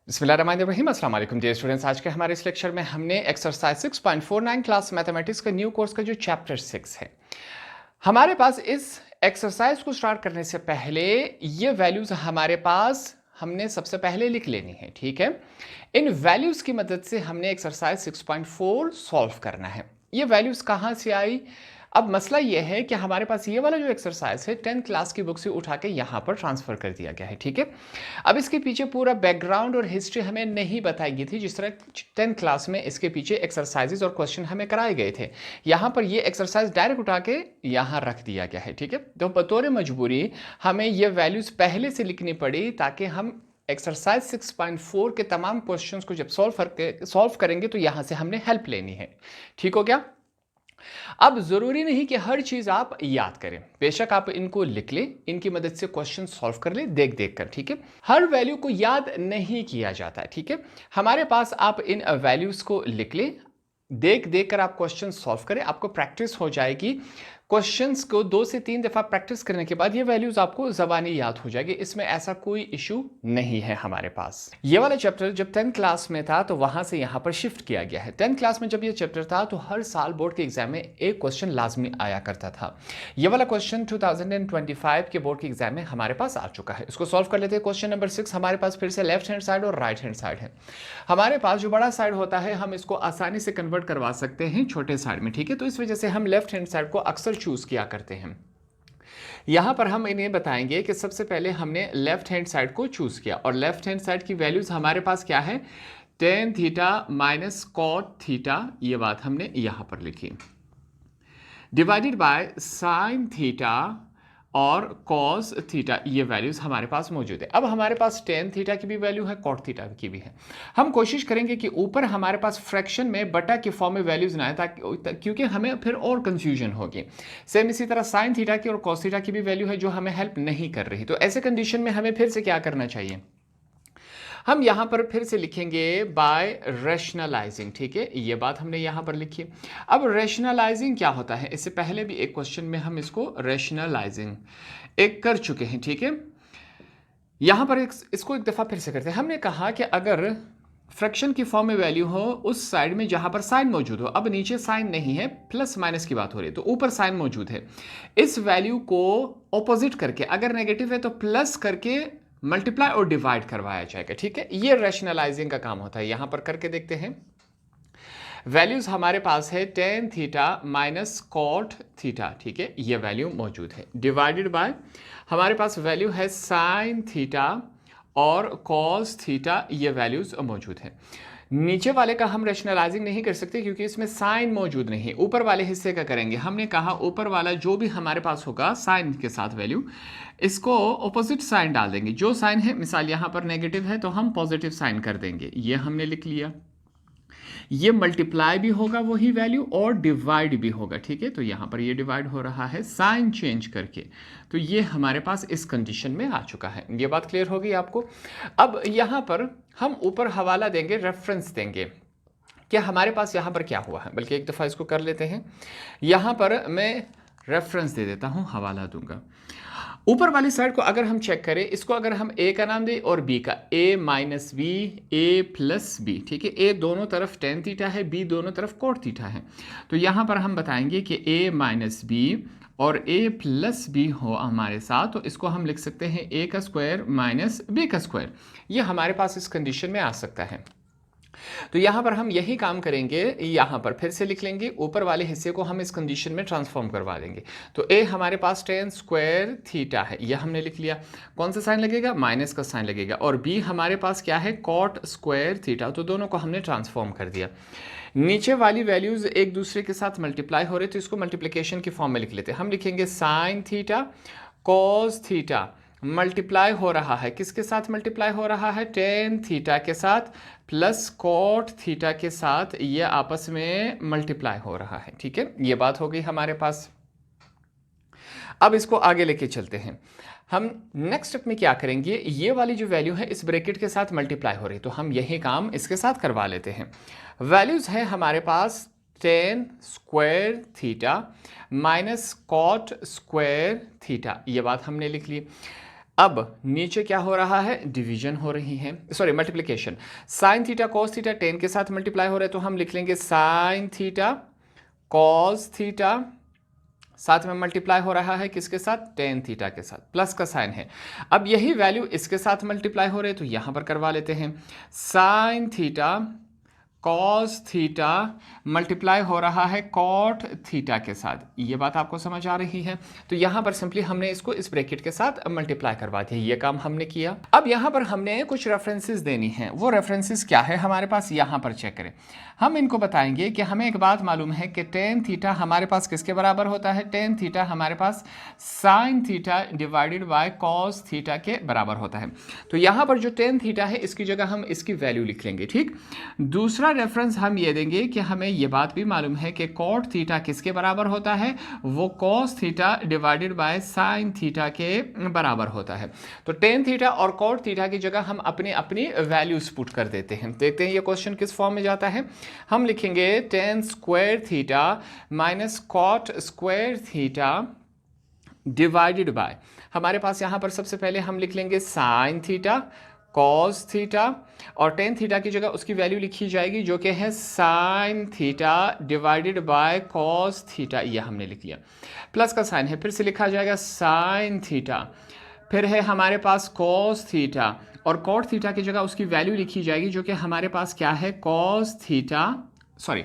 बिस्मिल्लाहिर्रहमानिर्रहीम, अस्सलाम वालेकुम डियर स्टूडेंट्स। आज के हमारे इस लेक्चर में हमने एक्सरसाइज 6.49 क्लास मैथमेटिक्स का न्यू कोर्स का जो चैप्टर 6 है, हमारे पास इस एक्सरसाइज को स्टार्ट करने से पहले ये वैल्यूज हमारे पास हमने सबसे पहले लिख लेनी है। ठीक है, इन वैल्यूज की मदद से हमने एक्सरसाइज 6.4 सॉल्व करना है। ये वैल्यूज कहाँ से आई? अब मसला ये है कि हमारे पास ये वाला जो एक्सरसाइज है 10th क्लास की बुक से उठा के यहाँ पर ट्रांसफर कर दिया गया है। ठीक है, अब इसके पीछे पूरा बैकग्राउंड और हिस्ट्री हमें नहीं बताई गई थी, जिस तरह 10th क्लास में इसके पीछे एक्सरसाइजेज और क्वेश्चन हमें कराए गए थे। यहाँ पर ये एक्सरसाइज डायरेक्ट उठा के यहाँ रख दिया गया है। ठीक है, तो बतौर मजबूरी हमें ये वैल्यूज पहले से लिखनी पड़ी ताकि हम एक्सरसाइज 6.4 के तमाम क्वेश्चंस को जब सॉल्व करेंगे तो यहाँ से हमने हेल्प लेनी है। ठीक हो गया? अब जरूरी नहीं कि हर चीज आप याद करें, बेशक आप इनको लिख लें, इनकी मदद से क्वेश्चन सॉल्व कर लें देख देख कर। ठीक है, हर वैल्यू को याद नहीं किया जाता है। ठीक है, हमारे पास आप इन वैल्यूज को लिख लें, देख देख कर आप क्वेश्चन सॉल्व करें, आपको प्रैक्टिस हो जाएगी। क्वेश्चंस को 2 से 3 दफा प्रैक्टिस करने के बाद ये वैल्यूज आपको ज़बानी याद हो जाएगी, इसमें ऐसा कोई इशू नहीं है हमारे पास। ये वाला चैप्टर जब 10th क्लास में था तो वहां से यहाँ पर शिफ्ट किया गया है। 10th क्लास में जब ये चैप्टर था तो हर साल बोर्ड के एग्जाम में एक क्वेश्चन लाजमी आया करता था। ये वाला क्वेश्चन 2025 के बोर्ड के एग्जाम में हमारे पास आ चुका है। इसको सॉल्व कर लेते हैं। क्वेश्चन नंबर 6 हमारे पास फिर से लेफ्ट हैंड साइड और राइट हैंड साइड है। हमारे पास जो बड़ा साइड होता है हम इसको आसानी से कन्वर्ट करवा सकते हैं छोटे साइड में। ठीक है, तो इस वजह से हम लेफ्ट हैंड साइड को अक्सर चूज किया करते हैं। यहां पर हम इन्हें बताएंगे कि सबसे पहले हमने लेफ्ट हैंड साइड को चूज किया और लेफ्ट हैंड साइड की वैल्यूज हमारे पास क्या है? tan theta minus cot theta, ये बात हमने यहां पर लिखी, डिवाइडेड बाय साइन थीटा और कॉस थीटा, ये वैल्यूज हमारे पास मौजूद है। अब हमारे पास tan थीटा की भी वैल्यू है, कॉट थीटा की भी है। हम कोशिश करेंगे कि ऊपर हमारे पास फ्रैक्शन में बटा के फॉर्म में वैल्यूज ना आए, ताकि क्योंकि हमें फिर और कंफ्यूजन होगी। सेम इसी तरह साइन थीटा की और कॉस थीटा की भी वैल्यू है जो हमें हेल्प नहीं कर रही। तो ऐसे कंडीशन में हमें फिर से क्या करना चाहिए? हम यहां पर फिर से लिखेंगे बाय रैशनलाइजिंग। ठीक है, ये बात हमने यहां पर लिखी। अब रैशनलाइजिंग क्या होता है? इससे पहले भी एक क्वेश्चन में हम इसको रैशनलाइजिंग एक कर चुके हैं। ठीक है, यहां पर इसको एक दफा फिर से करते हैं। हमने कहा कि अगर फ्रैक्शन की फॉर्म में वैल्यू हो उस साइड में जहां पर साइन मौजूद हो, अब नीचे साइन नहीं है, प्लस माइनस की बात हो रही है, तो ऊपर साइन मौजूद है, इस वैल्यू को ऑपोजिट करके, अगर नेगेटिव है तो प्लस करके मल्टीप्लाई और डिवाइड करवाया जाएगा। ठीक है, ये रैशनलाइजिंग का काम होता है। यहां पर करके देखते हैं। वैल्यूज हमारे पास है tan theta minus cot theta. ठीक है, ये वैल्यू मौजूद है, डिवाइडेड बाय हमारे पास वैल्यू है साइन थीटा और कॉस थीटा, ये वैल्यूज मौजूद है। नीचे वाले का हम रैशनलाइजिंग नहीं कर सकते क्योंकि इसमें साइन मौजूद नहीं। ऊपर वाले हिस्से का करेंगे। हमने कहा ऊपर वाला जो भी हमारे पास होगा साइन के साथ वैल्यू, इसको ऑपोजिट साइन डाल देंगे। जो साइन है, मिसाल यहाँ पर नेगेटिव है तो हम पॉजिटिव साइन कर देंगे, ये हमने लिख लिया। ये मल्टीप्लाई भी होगा वही वैल्यू और डिवाइड भी होगा। ठीक है, तो यहाँ पर ये डिवाइड हो रहा है साइन चेंज करके, तो ये हमारे पास इस कंडीशन में आ चुका है। ये बात क्लियर होगी आपको? अब यहाँ पर हम ऊपर हवाला देंगे, रेफरेंस देंगे कि हमारे पास यहाँ पर क्या हुआ है। बल्कि एक दफ़ा इसको कर लेते हैं। यहाँ पर मैं रेफरेंस दे देता हूँ, हवाला दूंगा। ऊपर वाली साइड को अगर हम चेक करें, इसको अगर हम ए का नाम दें और बी का, ए माइनस बी, ए प्लस बी। ठीक है, ए दोनों तरफ tan थीटा है, बी दोनों तरफ cot थीटा है, तो यहाँ पर हम बताएंगे कि ए माइनस बी और ए प्लस बी हो हमारे साथ, तो इसको हम लिख सकते हैं ए का स्क्वायर माइनस बी का स्क्वायर। ये हमारे पास इस कंडीशन में आ सकता है। तो यहां पर हम यही काम करेंगे, यहां पर फिर से लिख लेंगे, ऊपर वाले हिस्से को हम इस कंडीशन में ट्रांसफॉर्म करवा देंगे। तो ए हमारे पास tan स्क्वायर थीटा है, यह हमने लिख लिया। कौन सा साइन लगेगा? माइनस का साइन लगेगा। और बी हमारे पास क्या है? cot स्क्वायर थीटा, तो दोनों को हमने ट्रांसफॉर्म कर दिया। नीचे वाली वैल्यूज एक दूसरे के साथ मल्टीप्लाई हो रहे, तो इसको मल्टीप्लिकेशन की फॉर्म में लिख लेते हैं। हम लिखेंगे sign theta cos theta multiply हो रहा है, किसके साथ मल्टीप्लाई हो रहा है? tan थीटा के साथ प्लस cot थीटा के साथ, ये आपस में मल्टीप्लाई हो रहा है। ठीक है, ये बात हो गई हमारे पास। अब इसको आगे लेके चलते हैं। हम नेक्स्ट स्टेप में क्या करेंगे? ये वाली जो वैल्यू है इस ब्रैकेट के साथ मल्टीप्लाई हो रही, तो हम यही काम इसके साथ करवा लेते हैं। वैल्यूज है हमारे पास tan square theta minus cot square theta, ये बात हमने लिख ली। अब नीचे क्या हो रहा है, डिवीजन हो रही है, sorry multiplication. Sign theta cos theta tan के साथ मल्टीप्लाई हो रहा है, तो हम लिख लेंगे साइन थीटा कॉस थीटा, साथ में मल्टीप्लाई हो रहा है किसके साथ, टेन थीटा के साथ, प्लस का साइन है। अब यही वैल्यू इसके साथ मल्टीप्लाई हो रहे हैं, तो यहां पर करवा लेते हैं, sign theta cos theta multiply हो रहा है कॉट थीटा के साथ। ये बात आपको समझ आ रही है? तो यहां पर सिंपली हमने इसको इस ब्रैकेट के साथ मल्टीप्लाई करवा दिया, ये काम हमने किया। अब यहां पर हमने कुछ रेफरेंसेस देनी है, वो रेफरेंसेस क्या है हमारे पास, यहां पर चेक करें। हम इनको बताएंगे कि हमें एक बात मालूम है कि टेन थीटा हमारे पास किसके बराबर होता है, टेन थीटा हमारे पास sine theta divided by cos theta के बराबर होता है। तो यहां पर जो टेन थीटा है इसकी जगह हम इसकी वैल्यू लिख लेंगे, ठीक। दूसरा रेफरेंस हम ये देंगे कि हमें ये बात भी मालूम है कि कॉट थीटा किसके बराबर होता है, वो cos theta divided by sine theta के बराबर होता है। तो टेन थीटा और कॉट थीटा की जगह हम अपनी अपनी वैल्यूज पुट कर देते हैं। देखते हैं ये क्वेश्चन किस फॉर्म में जाता है। हम लिखेंगे tan square theta minus cot square theta divided by, हमारे पास यहां पर सबसे पहले हम लिख लेंगे साइन थीटा कॉस थीटा, और टेन थीटा की जगह उसकी वैल्यू लिखी जाएगी जो कि है sine theta divided by cos theta, ये हमने लिख लिया। प्लस का साइन है, फिर से लिखा जाएगा साइन थीटा, फिर है हमारे पास कॉस थीटा, और कॉट थीटा की जगह उसकी वैल्यू लिखी जाएगी जो कि हमारे पास क्या है, कॉस थीटा, सॉरी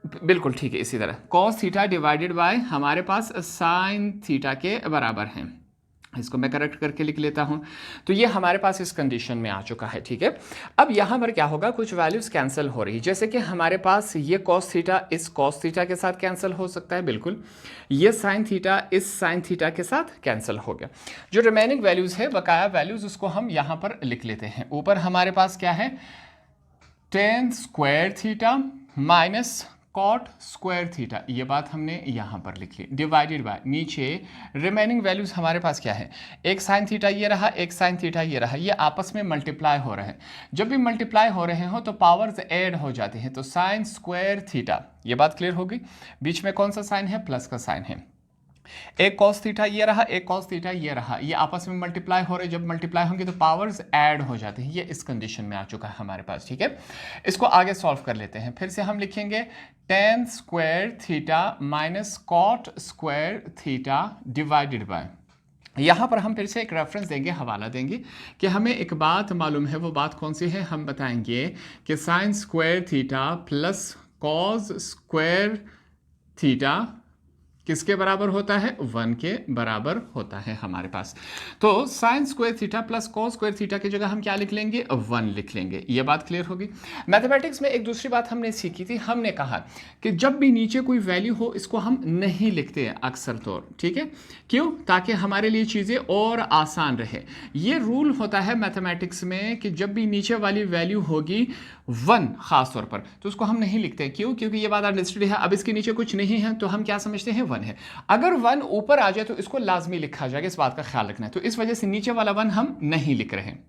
बिल्कुल ठीक है, इसी तरह कॉस थीटा डिवाइडेड बाय हमारे पास साइन थीटा के बराबर है। इसको मैं करेक्ट करके लिख लेता हूं। तो ये हमारे पास इस कंडीशन में आ चुका है, ठीक है। अब यहां पर क्या होगा, कुछ वैल्यूज कैंसिल हो रही, जैसे कि हमारे पास ये कॉस थीटा इस कॉस थीटा के साथ कैंसिल हो सकता है, बिल्कुल। ये साइन थीटा इस साइन थीटा के साथ कैंसिल हो गया। जो रिमेनिंग वैल्यूज है, बकाया वैल्यूज, उसको हम यहां पर लिख लेते हैं। ऊपर हमारे पास क्या है, tan square theta minus cot square theta, ये बात हमने यहां पर लिख ली, डिवाइडेड बाय नीचे रिमेनिंग वैल्यूज हमारे पास क्या है, एक साइन थीटा ये रहा, एक साइन थीटा ये रहा, ये आपस में मल्टीप्लाई हो रहे हैं। जब भी मल्टीप्लाई हो रहे हो तो पावर्स ऐड हो जाते हैं, तो साइन स्क्वायर थीटा, ये बात क्लियर होगी। बीच में कौन सा साइन है, प्लस का साइन है। एक कॉस थीटा ये रहा, एक कॉस थीटा ये रहा, ये आपस में मल्टीप्लाई हो रहे, जब मल्टीप्लाई होंगे तो पावर्स ऐड हो जाते हैं। ये इस कंडीशन में आ चुका है हमारे पास, ठीक है। इसको आगे सॉल्व कर लेते हैं। फिर से हम लिखेंगे tan square theta minus cot square theta divided by, यहां पर हम फिर से एक रेफरेंस देंगे, हवाला देंगे कि हमें एक बात मालूम है। वो बात कौन सी है, हम बताएंगे कि sign square theta plus cos square theta किसके बराबर होता है, 1 के बराबर होता है हमारे पास। तो sine square theta plus cos square theta की जगह हम क्या लिख लेंगे, 1 लिख लेंगे। ये बात क्लियर होगी। मैथमेटिक्स में एक दूसरी बात हमने सीखी थी, हमने कहा कि जब भी नीचे कोई वैल्यू हो इसको हम नहीं लिखते हैं अक्सर तौर, ठीक है। क्यों, ताकि हमारे लिए चीज़ें और आसान रहे। ये रूल होता है मैथमेटिक्स में कि जब भी नीचे वाली वैल्यू होगी 1 खास तौर पर, तो उसको हम नहीं लिखते। क्यों, क्योंकि ये बात अंडरस्टूड है। अब इसके नीचे कुछ नहीं है तो हम क्या समझते हैं, 1 है। अगर 1 ऊपर आ जाए तो इसको लाजमी लिखा जाएगा, इस बात का ख्याल रखना है। तो इस वजह से नीचे वाला 1 हम नहीं लिख रहे हैं।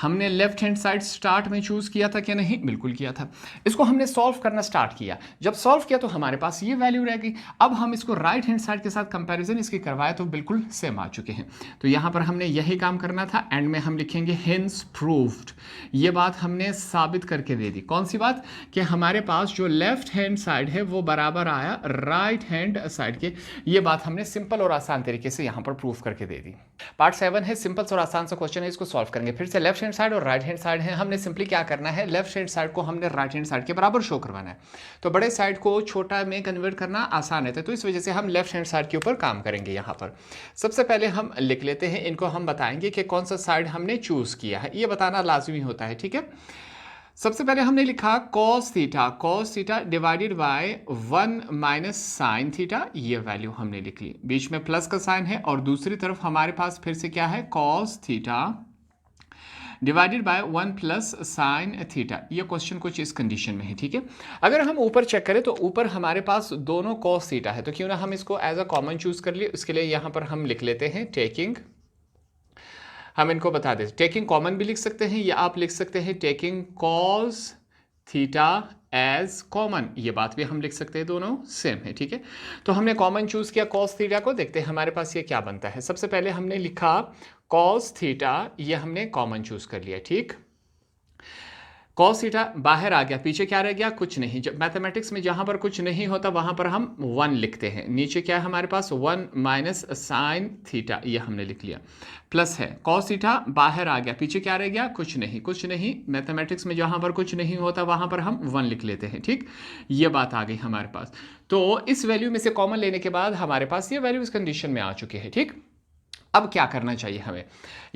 हमने लेफ्ट हैंड साइड स्टार्ट में चूज किया था कि नहीं, बिल्कुल किया था। इसको हमने सॉल्व करना स्टार्ट किया, जब सॉल्व किया तो हमारे पास ये वैल्यू रह गई। अब हम इसको राइट हैंड साइड के साथ कंपैरिजन इसकी करवाए तो बिल्कुल सेम आ चुके हैं। तो यहां पर हमने यही काम करना था। एंड में हम लिखेंगे हेंस प्रूव्ड, ये बात हमने साबित करके दे दी। कौन सी बात, कि हमारे पास जो लेफ्ट हैंड साइड है वो बराबर आया राइट हैंड साइड के। ये बात हमने सिंपल और आसान तरीके से यहां पर प्रूव करके दे दी। पार्ट 7 है, सिंपल और आसान सा क्वेश्चन है, इसको सॉल्व करेंगे। फिर से लेफ्ट हैंड साइड और राइट हैंड साइड है। हमने सिंपली क्या करना है, लेफ्ट हैंड साइड को हमने राइट हैंड साइड के बराबर शो करवाना है। तो बड़े साइड को छोटा में कन्वर्ट करना आसान है, तो इस वजह से हम लेफ्ट हैंड साइड के ऊपर काम करेंगे। यहां पर सबसे पहले हम लिख लेते हैं, इनको हम बताएंगे कि कौन सा साइड हमने चूज किया है, ये बताना लाजमी होता है, ठीक है। सबसे पहले हमने लिखा cos theta divided by 1 minus sine theta, ये वैल्यू हमने लिख ली। बीच में प्लस का साइन है और दूसरी तरफ हमारे पास फिर से क्या है, cos theta divided by 1 plus sine theta. ये क्वेश्चन कुछ इस कंडीशन में है, ठीक है। अगर हम ऊपर चेक करें तो ऊपर हमारे पास दोनों कॉस थीटा है, तो क्यों ना हम इसको एज अ कॉमन चूज कर लिए। उसके लिए यहां पर हम लिख लेते हैं टेकिंग, हम इनको बता देते, टेकिंग कॉमन भी लिख सकते हैं या आप लिख सकते हैं taking cos theta as common, ये बात भी हम लिख सकते हैं, दोनों सेम है, ठीक है। तो हमने कॉमन चूज किया कॉस थीटा को, देखते हैं हमारे पास ये क्या बनता है। सबसे पहले हमने लिखा कॉस थीटा, ये हमने कॉमन चूज कर लिया, ठीक। कॉस थीटा बाहर आ गया, पीछे क्या रह गया, कुछ नहीं। जब मैथमेटिक्स में जहां पर कुछ नहीं होता वहां पर हम 1 लिखते हैं। नीचे क्या है हमारे पास, 1 माइनस साइन थीटा, ये हमने लिख लिया, प्लस है कॉस थीटा बाहर आ गया, पीछे क्या रह गया, कुछ नहीं। कुछ नहीं, मैथमेटिक्स में जहां पर कुछ नहीं होता वहां पर हम 1 लिख लेते हैं, ठीक। ये बात आ गई हमारे पास। तो इस वैल्यू में से कॉमन लेने के बाद हमारे पास ये वैल्यू इस कंडीशन में आ चुकी है, ठीक। अब क्या करना चाहिए हमें,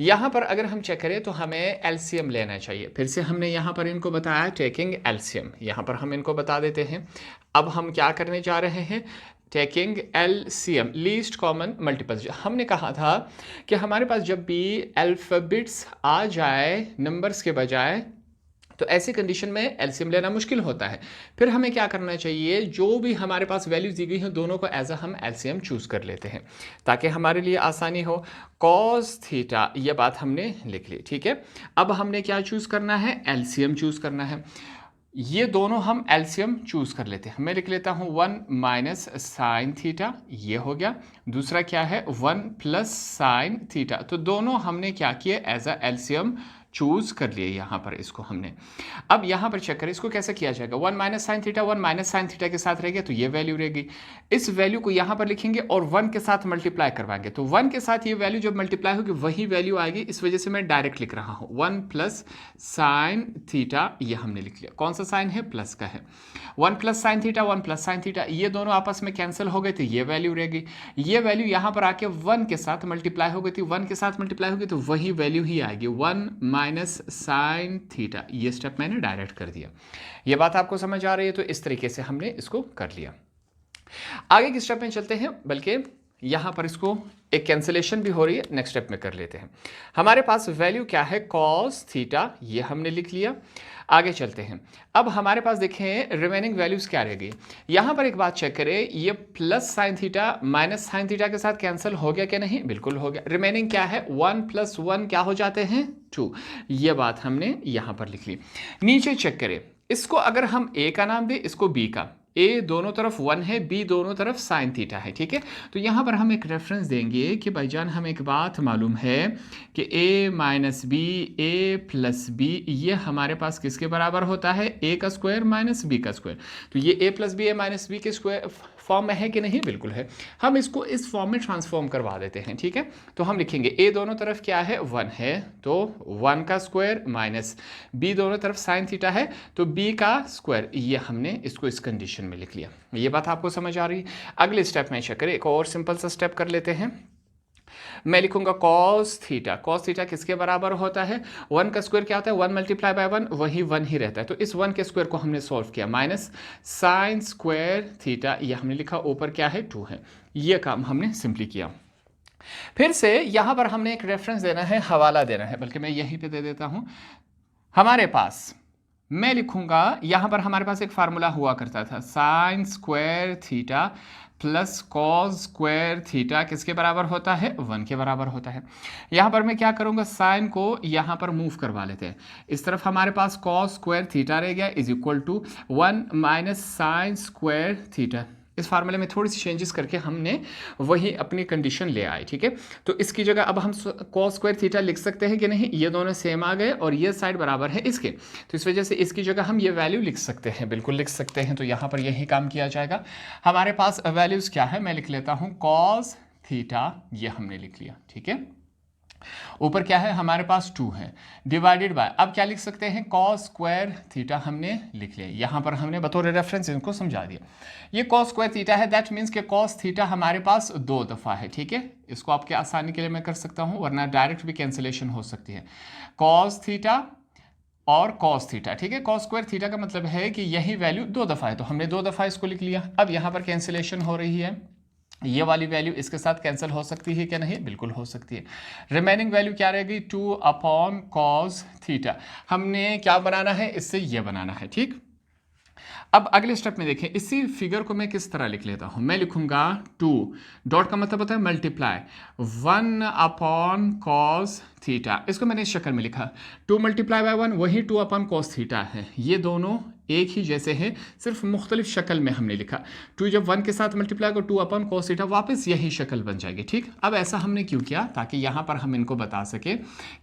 यहाँ पर अगर हम चेक करें तो हमें एलसीएम लेना चाहिए। फिर से हमने यहाँ पर इनको बताया टेकिंग एलसीएम, यहाँ पर हम इनको बता देते हैं। अब हम क्या करने जा रहे हैं, taking LCM, least common multiple. हमने कहा था कि हमारे पास जब भी अल्फ़ाबेट्स आ जाए नंबर्स के बजाय, तो ऐसी कंडीशन में एलसीएम लेना मुश्किल होता है। फिर हमें क्या करना चाहिए, जो भी हमारे पास वैल्यूज दी गई हैं दोनों को एज अ हम एलसीएम चूज कर लेते हैं ताकि हमारे लिए आसानी हो। कॉस थीटा, ये बात हमने लिख ली, ठीक है। अब हमने क्या चूज करना है, एलसीएम चूज करना है। ये दोनों हम एलसीएम चूज कर लेते हैं। मैं लिख लेता हूं 1 माइनस साइन थीटा, ये हो गया। दूसरा क्या है, 1 प्लस साइन थीटा। तो दोनों हमने क्या किए, एज अ एलसीएम चूज कर लिए यहाँ पर इसको हमने। अब यहाँ पर चेक करें इसको कैसे किया जाएगा, 1 minus sine theta 1 minus sign theta के साथ रह गया, तो ये वैल्यू रहेगी। इस वैल्यू को यहाँ पर लिखेंगे और 1 के साथ मल्टीप्लाई करवाएंगे, तो 1 के साथ ये वैल्यू जब मल्टीप्लाई होगी वही वैल्यू आएगी। इस वजह से मैं डायरेक्ट लिख रहा हूँ 1 प्लस साइन थीटा, ये हमने लिख लिया। कौन सा साइन है, प्लस का है। 1 plus sine theta 1 plus sine theta, ये दोनों आपस में कैंसिल हो गए, तो ये वैल्यू रहेगी। ये वैल्यू यहाँ पर आके 1 के साथ मल्टीप्लाई हो गई थी, 1 के साथ मल्टीप्लाई होगी तो वही वैल्यू ही आएगी, 1 माइनस साइन थीटा। ये स्टेप मैंने डायरेक्ट कर दिया। ये बात आपको समझ आ रही है, तो इस तरीके से हमने इसको कर लिया। आगे के स्टेप में चलते हैं, बल्कि यहां पर इसको एक कैंसिलेशन भी हो रही है, नेक्स्ट स्टेप में कर लेते हैं। हमारे पास वैल्यू क्या है, कॉस थीटा, ये हमने लिख लिया। आगे चलते हैं। अब हमारे पास देखें रिमेनिंग वैल्यूज क्या रह गई। यहां पर एक बात चेक करें, ये plus sine theta minus sign theta के साथ कैंसिल हो गया क्या, नहीं, बिल्कुल हो गया। रिमेनिंग क्या है, 1 प्लस 1 क्या हो जाते हैं, 2। ये बात हमने यहां पर लिख ली। नीचे चेक करें, इसको अगर हम ए का नाम दें, इसको बी का, ए दोनों तरफ 1 है, बी दोनों तरफ साइन थीटा है, ठीक है। तो यहाँ पर हम एक रेफरेंस देंगे कि भाईजान हमें एक बात मालूम है कि ए माइनस बी, ए प्लस बी, ये हमारे पास किसके बराबर होता है, ए का स्क्वायर माइनस बी का स्क्वायर। तो ये ए प्लस बी, ए माइनस बी के स्क्वायर फॉर्म में है कि नहीं, बिल्कुल है। हम इसको इस फॉर्म में ट्रांसफॉर्म करवा देते हैं, ठीक है। तो हम लिखेंगे ए दोनों तरफ क्या है, 1 है, तो 1 का स्क्वायर माइनस बी दोनों तरफ साइन थीटा है, तो बी का स्क्वायर, ये हमने इसको इस कंडीशन में लिख लिया। ये बात आपको समझ आ रही है। अगले स्टेप में चेक करें, एक और सिंपल सा स्टेप कर लेते हैं। मैं लिखूंगा कॉस थीटा। कॉस थीटा किसके बराबर होता है, 1 का स्क्वायर क्या होता है, 1 मल्टीप्लाई बाय 1, वही 1 ही रहता है। तो इस 1 के स्क्वायर को हमने सॉल्व किया, माइनस साइन स्क्वायर थीटा, ये हमने लिखा, ऊपर क्या है, 2 है। ये काम हमने सिंपली किया। फिर से यहां पर हमने एक रेफरेंस देना है, हवाला देना है, बल्कि मैं यहीं पे दे देता हूं। हमारे पास मैं लिखूंगा, यहां पर हमारे पास एक फार्मूला हुआ करता था, sign square theta plus cos square theta किसके बराबर होता है, 1 के बराबर होता है। यहां पर मैं क्या करूंगा, साइन को यहां पर मूव करवा लेते हैं। इस तरफ हमारे पास कॉस स्क्वायर थीटा रह गया, is equal to 1 minus sine square theta. इस फार्मूले में थोड़ी सी चेंजेस करके हमने वही अपनी कंडीशन ले आए, ठीक है। तो इसकी जगह अब हम कॉस स्क्वायर थीटा लिख सकते हैं कि नहीं, ये दोनों सेम आ गए और ये साइड बराबर है इसके, तो इस वजह से इसकी जगह हम ये वैल्यू लिख सकते हैं, बिल्कुल लिख सकते हैं। तो यहाँ पर यही काम किया जाएगा। हमारे पास वैल्यूज क्या है, मैं लिख लेता हूँ कॉस थीटा, ये हमने लिख लिया, ठीक है। ऊपर क्या है हमारे पास 2 है, डिवाइडेड बाय, अब क्या लिख सकते हैं, कॉस स्क्वायर थीटा हमने लिख लिया। यहां पर हमने बतौर रेफरेंस इनको समझा दिया। ये कॉस स्क्वायर थीटा है, दैट मीन्स कि कॉस थीटा हमारे पास 2 दफा है, ठीक है। इसको आपके आसानी के लिए मैं कर सकता हूं, वरना डायरेक्ट भी कैंसिलेशन हो सकती है। कॉस थीटा और कॉस थीटा, ठीक है। कॉस स्क्वायर थीटा का मतलब है कि यही वैल्यू 2 दफा है, तो हमने 2 दफा इसको लिख लिया। अब यहां पर कैंसिलेशन हो रही है, ये वाली वैल्यू इसके साथ कैंसिल हो सकती है क्या, नहीं, बिल्कुल हो सकती है। रिमेनिंग वैल्यू क्या रहेगी, 2 अपॉन कॉस थीटा। हमने क्या बनाना है, इससे ये बनाना है, ठीक। अब अगले स्टेप में देखें, इसी फिगर को मैं किस तरह लिख लेता हूं, मैं लिखूंगा 2, डॉट का मतलब होता है मल्टीप्लाई, 1 अपॉन कॉस थीटा। इसको मैंने इस शक्ल में लिखा, 2 मल्टीप्लाई बाय 1 वही 2 अपॉन कॉस थीटा है। ये दोनों एक ही जैसे हैं, सिर्फ मुख्तलिफ शक्ल में हमने लिखा। 2 जब 1 के साथ मल्टीप्लाई को 2 अपॉन cos थीटा, वापस यही शक्ल बन जाएगी। ठीक, अब ऐसा हमने क्यों किया? ताकि यहाँ पर हम इनको बता सके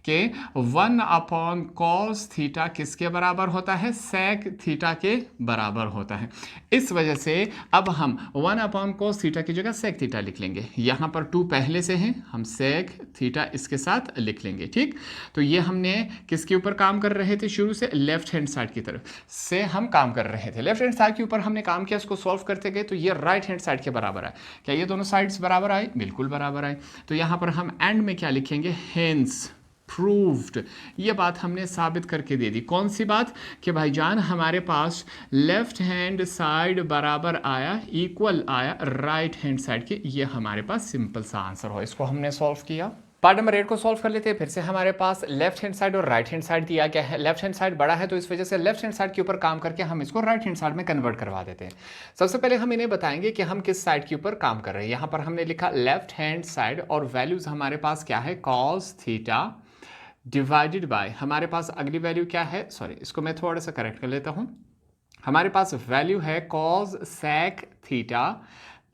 कि 1 अपॉन cos थीटा किसके बराबर होता है? sec थीटा के बराबर होता है। इस वजह से अब हम 1 अपॉन cos थीटा की जगह sec थीटा लिख लेंगे। यहाँ पर 2 पहले से हैं, हम sec थीटा इसके साथ लिख लेंगे। ठीक, तो ये हमने किसके ऊपर काम कर रहे थे? शुरू से लेफ्ट हैंड साइड की तरफ से हम काम कर रहे थे। लेफ्ट हैंड साइड के ऊपर हमने काम किया, इसको सॉल्व करते गए तो ये राइट हैंड साइड के बराबर आए। क्या ये दोनों साइड्स बराबर आए? बिल्कुल बराबर आए। तो यहाँ पर हम एंड में क्या लिखेंगे? Hence proved. ये बात हमने साबित करके दे दी। कौन सी बात? कि भाईजान हमारे पास लेफ्ट हैंड साइड बराबर आया, इक्वल आया राइट हैंड साइड के। ये हमारे पास सिंपल सा आंसर हो। इसको हमने सॉल्व किया। पार्ट नंबर 8 को सॉल्व कर लेते हैं। फिर से हमारे पास लेफ्ट हैंड साइड और राइट हैंड साइड दिया गया है। लेफ्ट हैंड साइड बड़ा है तो इस वजह से लेफ्ट हैंड साइड के ऊपर काम करके हम इसको राइट हैंड साइड में कन्वर्ट करवा देते हैं। सबसे पहले हम इन्हें बताएंगे कि हम किस साइड के ऊपर काम कर रहे हैं। यहाँ पर हमने लिखा लेफ्ट हैंड साइड और वैल्यूज हमारे पास क्या है? cos थीटा डिवाइडेड बाय, हमारे पास अगली वैल्यू क्या है? सॉरी, इसको मैं थोड़ा सा करेक्ट कर लेता हूँ। हमारे पास वैल्यू है cos sec थीटा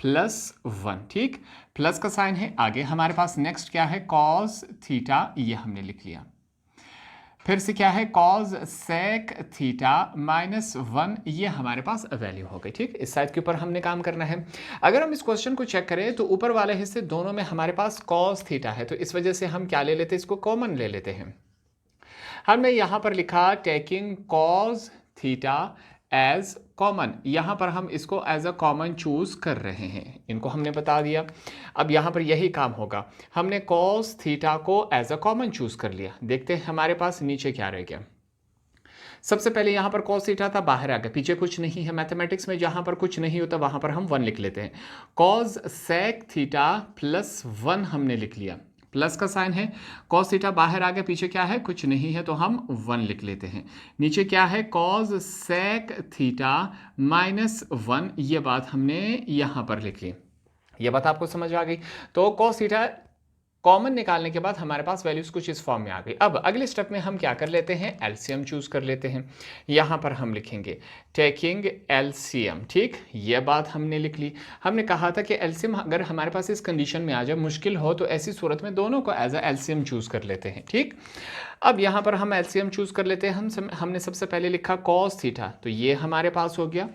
प्लस 1। ठीक, प्लस का साइन है। आगे हमारे पास नेक्स्ट क्या है? cos थीटा, ये हमने लिख लिया। फिर से क्या है? cos sec थीटा माइनस 1, ये हमारे पास वैल्यू हो गई। ठीक, इस साइड के ऊपर हमने काम करना है। अगर हम इस क्वेश्चन को चेक करें तो ऊपर वाले हिस्से दोनों में हमारे पास cos थीटा है, तो इस वजह से हम क्या ले लेते हैं? इसको कॉमन ले लेते हैं। हमने यहाँ पर लिखा taking cos theta as common, यहाँ पर हम इसको एज अ कॉमन चूज कर रहे हैं। इनको हमने बता दिया। अब यहाँ पर यही काम होगा। हमने cos थीटा को एज अ कॉमन चूज कर लिया। देखते हैं हमारे पास नीचे क्या रह गया। सबसे पहले यहाँ पर cos थीटा था, बाहर आ गया, पीछे कुछ नहीं है। मैथमेटिक्स में जहाँ पर कुछ नहीं होता वहाँ पर हम 1 लिख लेते हैं। cos sec थीटा प्लस 1 हमने लिख लिया, प्लस का साइन है। cos थीटा बाहर आ गया, पीछे क्या है? कुछ नहीं है, तो हम 1 लिख लेते हैं। नीचे क्या है? cos sec थीटा माइनस 1, ये बात हमने यहाँ पर लिख ली। ये बात आपको समझ आ गई? तो cos थीटा कॉमन निकालने के बाद हमारे पास वैल्यूज कुछ इस फॉर्म में आ गई। अब अगले स्टेप में हम क्या कर लेते हैं? एलसीएम चूज कर लेते हैं। यहाँ पर हम लिखेंगे टेकिंग एलसीएम। ठीक, ये बात हमने लिख ली। हमने कहा था कि एलसीएम अगर हमारे पास इस कंडीशन में आ जाए, मुश्किल हो, तो ऐसी सूरत में दोनों को एज अ एलसीएम चूज कर लेते हैं। ठीक, अब यहाँ पर हम एलसीएम चूज कर लेते हैं। हमने सबसे पहले लिखा cos थीटा, तो ये हमारे पास हो गया।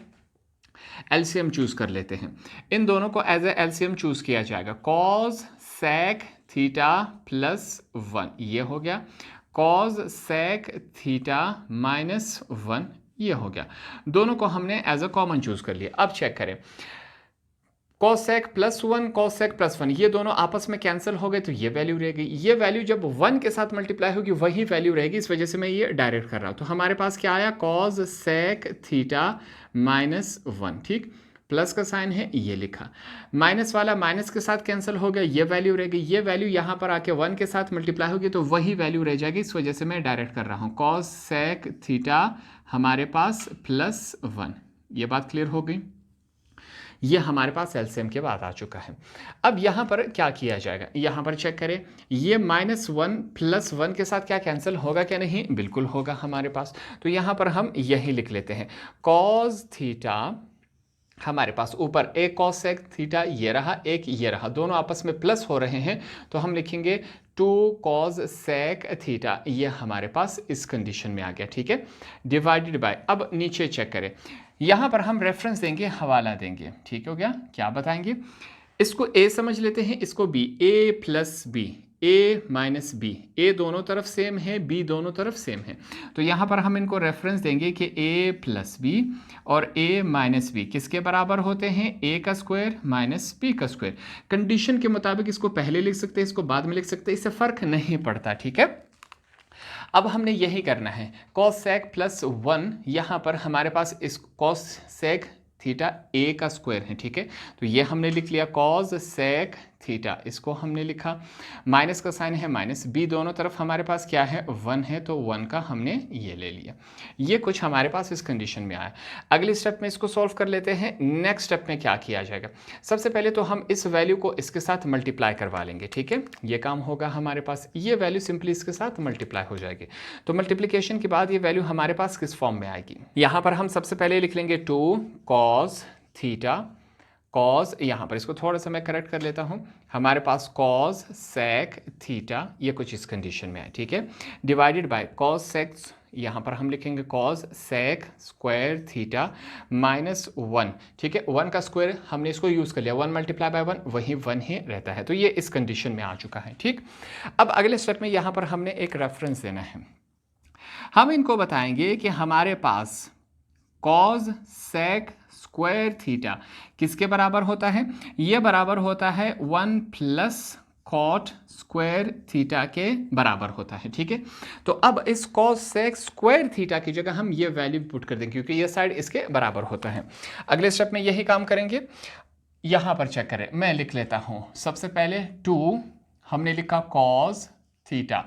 एलसीएम चूज कर लेते हैं। इन दोनों को एज अ एलसीएम चूज किया जाएगा। cos sec थीटा प्लस 1, ये हो गया। cos sec थीटा माइनस 1, ये हो गया। दोनों को हमने एज अ कॉमन चूज कर लिया। अब चेक करें, cos sec plus 1, cos sec plus 1, ये दोनों आपस में कैंसिल हो गए, तो ये वैल्यू रह गई। ये वैल्यू जब 1 के साथ मल्टीप्लाई होगी वही वैल्यू रहेगी, इस वजह से मैं ये डायरेक्ट कर रहा हूँ। तो हमारे पास क्या आया? cos sec theta minus 1। ठीक, प्लस का साइन है, ये लिखा। माइनस वाला माइनस के साथ कैंसिल हो गया, ये वैल्यू रह गई। ये वैल्यू यहाँ पर आके 1 के साथ मल्टीप्लाई होगी तो वही वैल्यू रह जाएगी, इस वजह से मैं डायरेक्ट कर रहा हूँ। cos sec थीटा हमारे पास प्लस 1, ये बात क्लियर हो गई। ये हमारे पास एलसीएम के बाद आ चुका है। अब यहाँ पर क्या किया जाएगा? यहाँ पर चेक करें, ये -1 प्लस 1 के साथ क्या कैंसिल होगा क्या? नहीं, बिल्कुल होगा हमारे पास। तो यहाँ पर हम यही लिख लेते हैं। cos थीटा हमारे पास ऊपर एक cos sec थीटा ये रहा, एक ये रहा, दोनों आपस में प्लस हो रहे हैं, तो हम लिखेंगे 2 cos sec थीटा, ये हमारे पास इस कंडीशन में आ गया। ठीक है, डिवाइडेड बाय, अब नीचे चेक करें, यहाँ पर हम रेफरेंस देंगे, हवाला देंगे। ठीक हो गया? क्या बताएंगे? इसको a समझ लेते हैं, इसको b, a plus b, a minus B, A दोनों तरफ सेम है, बी दोनों तरफ सेम है, तो यहाँ पर हम इनको रेफरेंस देंगे कि a प्लस बी और a माइनस बी किसके बराबर होते हैं? a का स्क्वायर माइनस b का स्क्वायर। कंडीशन के मुताबिक इसको पहले लिख सकते हैं, इसको बाद में लिख सकते हैं, इससे फर्क नहीं पड़ता। ठीक है, अब हमने यही करना है। cos sec प्लस 1, यहाँ पर हमारे पास इस cos sec थीटा a का स्क्वायर है। ठीक है, तो ये हमने लिख लिया cos sec थीटा, इसको हमने लिखा, माइनस का साइन है माइनस, बी दोनों तरफ हमारे पास क्या है 1 है, तो 1 का हमने ये ले लिया। ये कुछ हमारे पास इस कंडीशन में आया। अगले स्टेप में इसको सॉल्व कर लेते हैं। नेक्स्ट स्टेप में क्या किया जाएगा, सबसे पहले तो हम इस वैल्यू को इसके साथ मल्टीप्लाई करवा लेंगे, ठीक है। ये काम होगा हमारे पास, ये वैल्यू सिंपली इसके साथ मल्टीप्लाई हो जाएगी। तो मल्टीप्लिकेशन के बाद ये वैल्यू हमारे पास किस फॉर्म में आएगी, यहाँ पर हम सबसे पहले लिख लेंगे 2 cos थीटा, कॉज, यहाँ पर इसको थोड़ा सा मैं करेक्ट कर लेता हूँ, हमारे पास कॉज सेक थीटा, ये कुछ इस कंडीशन में है, ठीक है, डिवाइडेड बाय कॉज सेक, यहाँ पर हम लिखेंगे cosec square theta minus 1, ठीक है, 1 का स्क्वायर हमने इसको यूज़ कर लिया, 1 मल्टीप्लाई बाय 1 वही 1 ही रहता है, तो ये इस कंडीशन में आ चुका है, ठीक। अब अगले स्टेप में यहाँ पर हमने एक रेफरेंस देना है। हम इनको बताएंगे कि हमारे पास कॉज सेक स्क्वायर थीटा किसके बराबर होता है, ये बराबर होता है 1 प्लस कॉट स्क्वायर थीटा के बराबर होता है, ठीक है। तो अब इस कॉस सेक स्क्वायर थीटा की जगह हम ये वैल्यू पुट कर देंगे क्योंकि ये साइड इसके बराबर होता है। अगले स्टेप में यही काम करेंगे। यहाँ पर चेक करें, मैं लिख लेता हूँ सबसे पहले 2 हमने लिखा कॉस थीटा,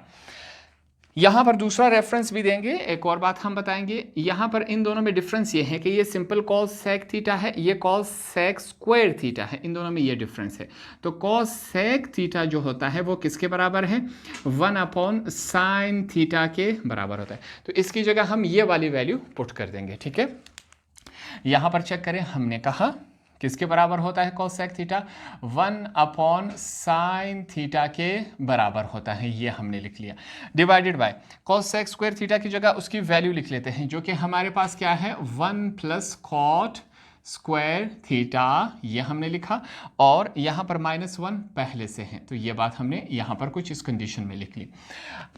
यहाँ पर दूसरा रेफरेंस भी देंगे। एक और बात हम बताएंगे, यहाँ पर इन दोनों में डिफरेंस ये है कि ये सिंपल कॉस सेक थीटा है, ये कॉस सेक स्क्वायर थीटा है, इन दोनों में ये डिफरेंस है। तो कॉस सेक थीटा जो होता है वो किसके बराबर है, 1 अपॉन साइन थीटा के बराबर होता है। तो इसकी जगह हम ये वाली वैल्यू पुट कर देंगे, ठीक है। यहाँ पर चेक करें, हमने कहा किसके बराबर होता है cosec theta, 1 upon sine theta के बराबर होता है, ये हमने लिख लिया, divided by cosec square theta की जगह उसकी वैल्यू लिख लेते हैं जो कि हमारे पास क्या है 1 प्लस कॉट स्क्वायर थीटा, ये हमने लिखा, और यहाँ पर -1 पहले से है, तो ये बात हमने यहाँ पर कुछ इस कंडीशन में लिख ली।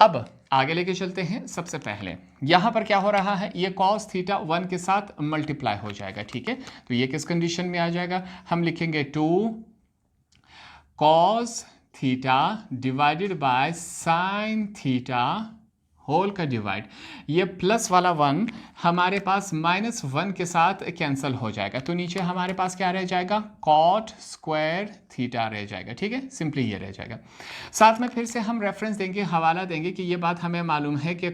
अब आगे लेके चलते हैं। सबसे पहले यहाँ पर क्या हो रहा है, ये कॉस थीटा 1 के साथ मल्टीप्लाई हो जाएगा, ठीक है। तो ये किस कंडीशन में आ जाएगा, हम लिखेंगे 2 cos theta divided by sine theta whole का डिवाइड, ये प्लस वाला 1 हमारे पास -1 के साथ कैंसिल हो जाएगा, तो नीचे हमारे पास क्या रह जाएगा, कॉट स्क्वायर थीटा रह जाएगा, ठीक है, सिंपली ये रह जाएगा। साथ में फिर से हम रेफरेंस देंगे, हवाला देंगे कि ये बात हमें मालूम है कि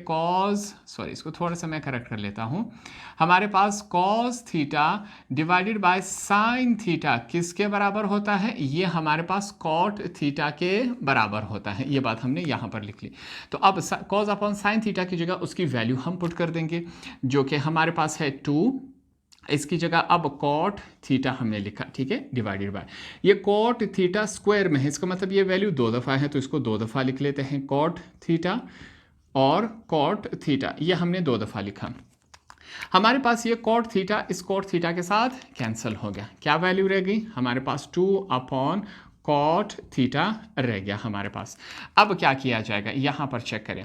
इसको थोड़ा सा मैं करेक्ट कर लेता हूँ, हमारे पास cos theta divided by sine theta किसके बराबर होता है, ये हमारे पास कॉट थीटा के बराबर होता है, ये बात हमने यहाँ पर लिख ली। तो अब कॉस अपॉन साइन थीटा की जगह उसकी वैल्यू हम पुट कर देंगे जो कि हमारे पास है 2, इसकी जगह अब कॉट थीटा हमने लिखा, ठीक है, डिवाइडेड बाय ये कॉट थीटा स्क्वायर में है, इसका मतलब ये वैल्यू 2 दफ़ा है, तो इसको 2 दफ़ा लिख लेते हैं, कॉट थीटा और कॉट थीटा ये हमने 2 दफ़ा लिखा। हमारे पास ये कॉट थीटा इस कॉट थीटा के साथ कैंसिल हो गया, क्या वैल्यू रह गई हमारे पास 2 अपॉन कॉट थीटा रह गया हमारे पास। अब क्या किया जाएगा, यहाँ पर चेक करें,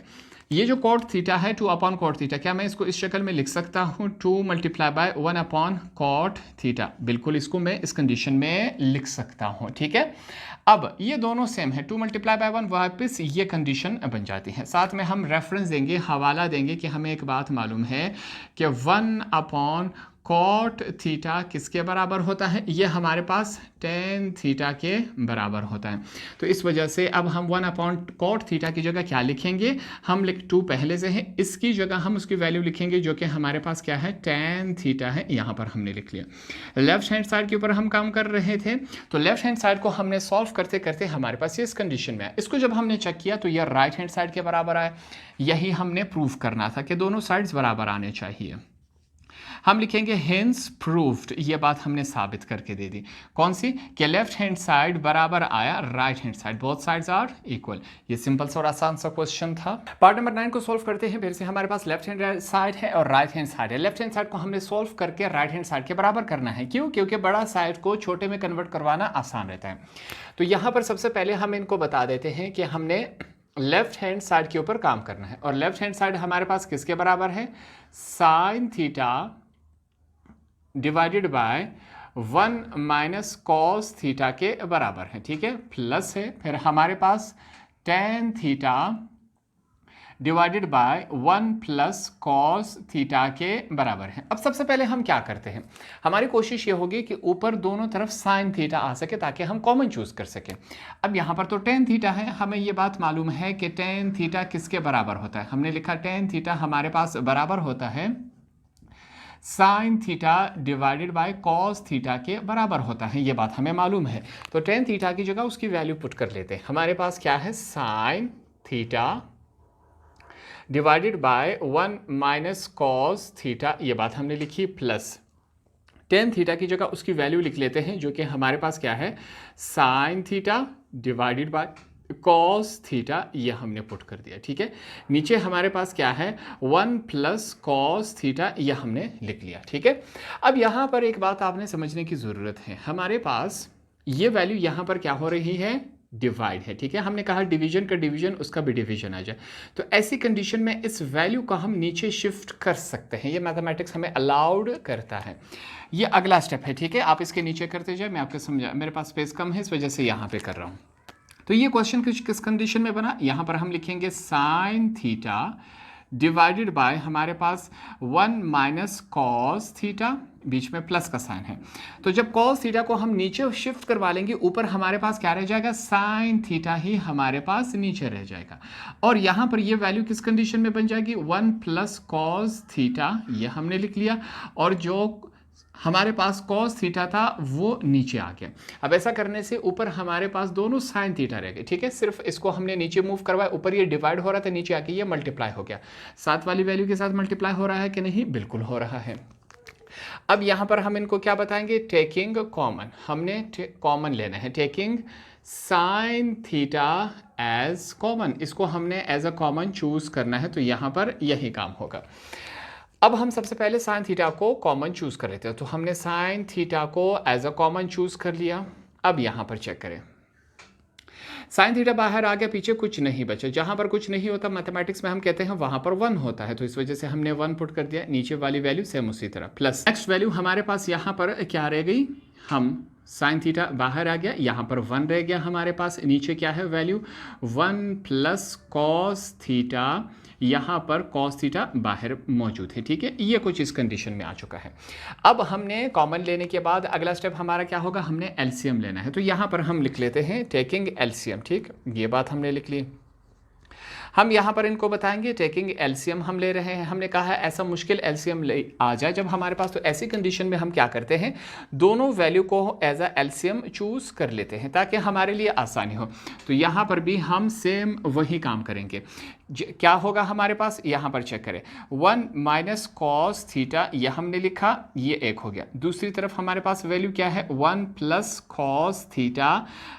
ये जो कॉट थीटा है 2 अपॉन कॉट थीटा, क्या मैं इसको इस शक्ल में लिख सकता हूँ 2 multiply by 1 upon cot theta, बिल्कुल इसको मैं इस कंडीशन में लिख सकता हूँ, ठीक है। अब ये दोनों सेम है, 2 मल्टीप्लाई बाय 1 वापस ये कंडीशन बन जाती है। साथ में हम रेफरेंस देंगे, हवाला देंगे कि हमें एक बात मालूम है कि 1 अपॉन कॉट थीटा किसके बराबर होता है, ये हमारे पास टेन थीटा के बराबर होता है। तो इस वजह से अब हम 1 अपॉन कॉट थीटा की जगह क्या लिखेंगे, हम 2 पहले से है, इसकी जगह हम उसकी वैल्यू लिखेंगे जो कि हमारे पास क्या है टेन थीटा है, यहाँ पर हमने लिख लिया। लेफ्ट हैंड साइड के ऊपर हम काम कर रहे थे, तो लेफ्ट हैंड साइड को हमने सॉल्व करते करते हमारे पास ये इस कंडीशन में है। इसको जब हमने चेक किया तो ये राइट हैंड साइड के बराबर आया, यही हमने प्रूव करना था कि दोनों साइड्स बराबर आने चाहिए। हम लिखेंगे हेंस प्रूव्ड, ये बात हमने साबित करके दे दी, कौन सी, कि लेफ्ट हैंड साइड बराबर आया right hand side, both sides are equal. ये सिंपल सा और आसान सा क्वेश्चन था। पार्ट नंबर 9 को सॉल्व करते हैं। फिर से हमारे पास लेफ्ट हैंड साइड है और राइट हैंड साइड है। लेफ्ट हैंड साइड को हमने सॉल्व करके राइट हैंड साइड के बराबर करना है, क्यों, क्योंकि बड़ा साइड को छोटे में कन्वर्ट करवाना आसान रहता है। तो यहाँ पर सबसे पहले हम इनको बता देते हैं कि हमने लेफ्ट हैंड साइड के ऊपर काम करना है, और लेफ्ट हैंड साइड हमारे पास किसके बराबर है, sine theta divided by 1 minus cos theta के बराबर है, ठीक है, प्लस है, फिर हमारे पास tan theta divided by 1 plus cos theta के बराबर है। अब सबसे पहले हम क्या करते हैं, हमारी कोशिश ये होगी कि ऊपर दोनों तरफ साइन थीटा आ सके ताकि हम कॉमन चूज कर सकें। अब यहाँ पर तो टेन थीटा है, हमें ये बात मालूम है कि टेन थीटा किसके बराबर होता है। हमने लिखा टेन थीटा हमारे पास बराबर होता है sine theta divided by cos theta के बराबर होता है, ये बात हमें मालूम है। तो टेन थीटा की जगह उसकी वैल्यू पुट कर लेते हैं। हमारे पास क्या है, sine theta divided by 1 minus cos theta, ये बात हमने लिखी, प्लस टेन थीटा की जगह उसकी वैल्यू लिख लेते हैं जो कि हमारे पास क्या है, sine theta divided by cos theta, ये हमने पुट कर दिया। ठीक है, नीचे हमारे पास क्या है, 1 प्लस कॉस थीटा, ये हमने लिख लिया। ठीक है, अब यहाँ पर एक बात आपने समझने की ज़रूरत है, हमारे पास ये वैल्यू यहाँ पर क्या हो रही है, डिवाइड है। ठीक है, हमने कहा डिवीजन का डिवीजन, उसका भी डिवीजन आ जाए, तो ऐसी कंडीशन में इस वैल्यू को हम नीचे शिफ्ट कर सकते हैं, ये मैथमेटिक्स हमें अलाउड करता है। ये अगला स्टेप है। ठीक है, आप इसके नीचे करते जाए, मैं आपको समझा, मेरे पास स्पेस कम है इस वजह से यहाँ पे कर रहा हूँ। तो ये क्वेश्चन किस कंडीशन में बना, यहाँ पर हम लिखेंगे साइन थीटा डिवाइडेड बाय हमारे पास 1 माइनस कॉस थीटा, बीच में प्लस का साइन है, तो जब कॉस थीटा को हम नीचे शिफ्ट करवा लेंगे, ऊपर हमारे पास क्या रह जाएगा, साइन थीटा ही हमारे पास नीचे रह जाएगा। और यहाँ पर ये वैल्यू किस कंडीशन में बन जाएगी, 1 प्लस कॉस थीटा, ये हमने लिख लिया, और जो हमारे पास कॉस थीटा था वो नीचे आ गया। अब ऐसा करने से ऊपर हमारे पास दोनों साइन थीटा रह गए। ठीक है, सिर्फ इसको हमने नीचे मूव करवाया, ऊपर ये डिवाइड हो रहा था, नीचे आके ये मल्टीप्लाई हो गया। साथ वाली वैल्यू के साथ मल्टीप्लाई हो रहा है कि नहीं, बिल्कुल हो रहा है। अब यहाँ पर हम इनको क्या बताएंगे, टेकिंग कॉमन, हमने कॉमन लेना है, taking sine theta as common, इसको हमने एज अ कॉमन चूज करना है, तो यहाँ पर यही काम होगा। अब हम सबसे पहले साइन थीटा को कॉमन चूज कर लेते हैं, तो हमने साइन थीटा को एज अ कॉमन चूज कर लिया। अब यहाँ पर चेक करें, साइन थीटा बाहर आ गया, पीछे कुछ नहीं बचा, जहाँ पर कुछ नहीं होता मैथमेटिक्स में हम कहते हैं वहाँ पर 1 होता है, तो इस वजह से हमने 1 पुट कर दिया, नीचे वाली वैल्यू सेम उसी तरह, प्लस नेक्स्ट वैल्यू हमारे पास यहाँ पर क्या रह गई, हम साइन थीटा बाहर आ गया, यहाँ पर 1 रह गया हमारे पास, नीचे क्या है वैल्यू 1 प्लस कॉस थीटा, यहाँ पर कॉस थीटा बाहर मौजूद है। ठीक है, ये कुछ इस कंडीशन में आ चुका है। अब हमने कॉमन लेने के बाद अगला स्टेप हमारा क्या होगा, हमने एलसीएम लेना है, तो यहाँ पर हम लिख लेते हैं टेकिंग एलसीएम। ठीक, ये बात हमने लिख ली। हम यहाँ पर इनको बताएंगे टेकिंग एलसीएम हम ले रहे हैं, हमने कहा है ऐसा मुश्किल एलसीएम ले आ जाए जब हमारे पास, तो ऐसी कंडीशन में हम क्या करते हैं, दोनों वैल्यू को एज अ एलसीएम चूज कर लेते हैं ताकि हमारे लिए आसानी हो। तो यहाँ पर भी हम सेम वही काम करेंगे। क्या होगा हमारे पास, यहाँ पर चेक करें, 1 माइनस कॉस थीटा, ये हमने लिखा, ये एक हो गया। दूसरी तरफ हमारे पास वैल्यू क्या है, 1 प्लस कॉस थीटा,